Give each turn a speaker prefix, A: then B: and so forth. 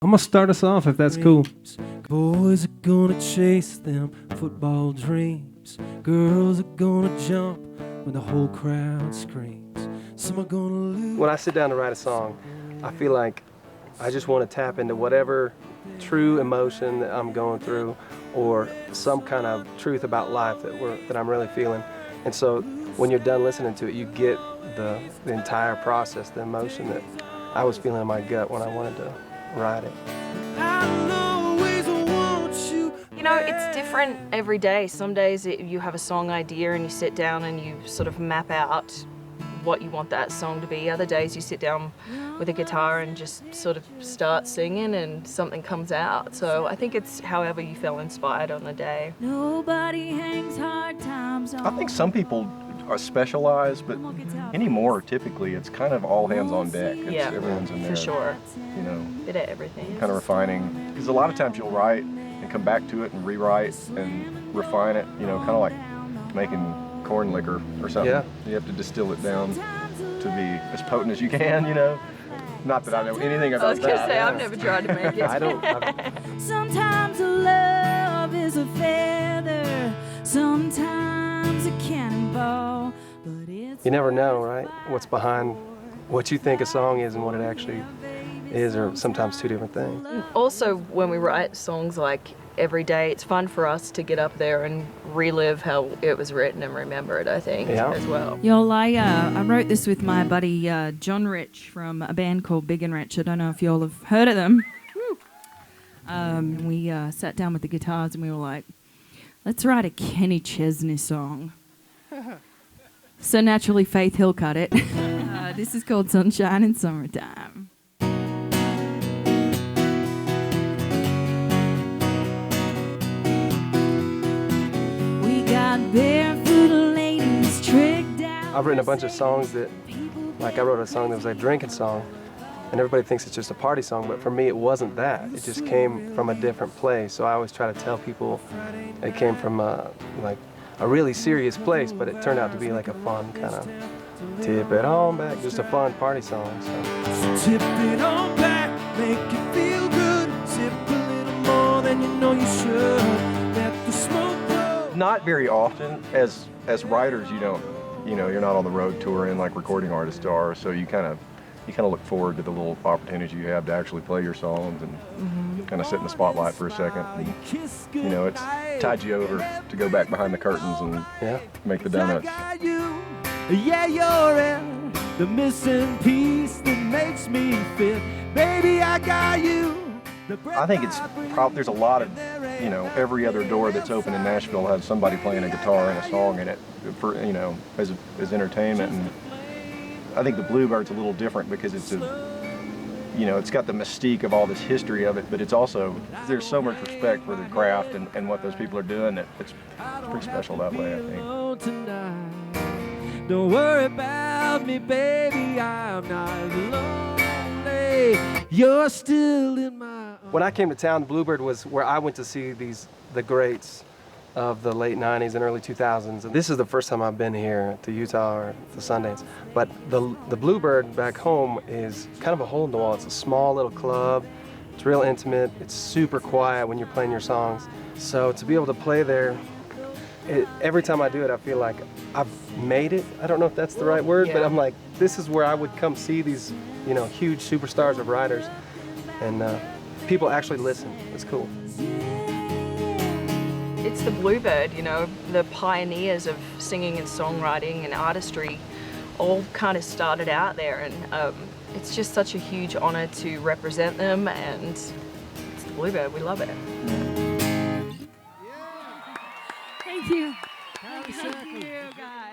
A: I'm gonna start us off if that's cool.
B: Boys are gonna chase them football dreams. Girls are gonna jump when the whole crowd screams. Some are gonna lose.
C: When I sit down to write a song, I feel like I just want to tap into whatever true emotion that I'm going through, or some kind of truth about life that I'm really feeling. And so when you're done listening to it, you get the entire process, the emotion that I was feeling in my gut when I wanted to write it.
D: You know, it's different every day. Some days you have a song idea and you sit down and you sort of map out what you want that song to be. Other days you sit down with a guitar and just sort of start singing and something comes out. So I think it's however you feel inspired on the day.
E: Nobody hangs hard times on.
F: I think some people are specialized, but anymore typically it's kind of all hands on deck.
D: Yeah,
F: everyone's in there.
D: For sure.
F: You know,
D: Bit of everything.
F: kind of refining. Because a lot of times you'll write and come back to it and rewrite and refine it. You know, kind of like making corn liquor or something.
C: Yeah.
F: You have to distill it down to be as potent as you can. You know, not that I know anything about that.
D: I was gonna say I've never tried to make it.
C: I don't.
E: Sometimes love is a feather, sometimes a cannonball, but it's
C: You never know, right? What's behind what you think a song is and what it actually is, or sometimes two different things.
D: Also, when we write songs like every day, it's fun for us to get up there and relive how it was written and remember it, I think, as well.
E: Y'all, I wrote this with my buddy John Rich from a band called Big and Rich. I don't know if y'all have heard of them. We sat down with the guitars and we were like, let's write a Kenny Chesney song. So naturally, Faith Hill cut it. This is called Sunshine in Summertime. Barefoot ladies tricked out.
C: I've written a bunch of songs that, like I wrote a song that was a drinking song, and everybody thinks it's just a party song, but for me it wasn't that. It just came from a different place. So I always try to tell people it came from like a really serious place, but it turned out to be like a fun kind of tip it on back, just a fun party song.
B: So tip it on back, make you feel good. Sip a little more than you know you should. Let the smoke blow.
F: Not very often, as writers, you're not on the road touring like recording artists are, so you kind of look forward to the little opportunities you have to actually play your songs and kind of sit in the spotlight for a second. And, you know, it's tied you over to go back behind the curtains and make the donuts.
B: Yeah, you're in the missing piece that makes me fit. Baby, I got you.
F: I think it's there's a lot of, every other door that's open in Nashville has somebody playing a guitar and a song in it for, as entertainment. And I think the Bluebird's a little different because it's it's got the mystique of all this history of it, but it's also, there's so much respect for the craft and what those people are doing that it's pretty special that way, I think.
B: Don't worry about me, baby, I'm not lonely. You're still in my...
C: When I came to town, Bluebird was where I went to see the greats of the late 90s and early 2000s. And this is the first time I've been here to Utah or to Sundance. But the Bluebird back home is kind of a hole in the wall. It's a small little club. It's real intimate. It's super quiet when you're playing your songs. So to be able to play there, every time I do it, I feel like I've made it. I don't know if that's the right word, but I'm like, this is where I would come see these, huge superstars of writers. And people actually listen. It's cool.
D: It's the Bluebird, the pioneers of singing and songwriting and artistry all kind of started out there, and it's just such a huge honor to represent them, and it's the Bluebird. We love it.
E: Thank you. Thank you, guys.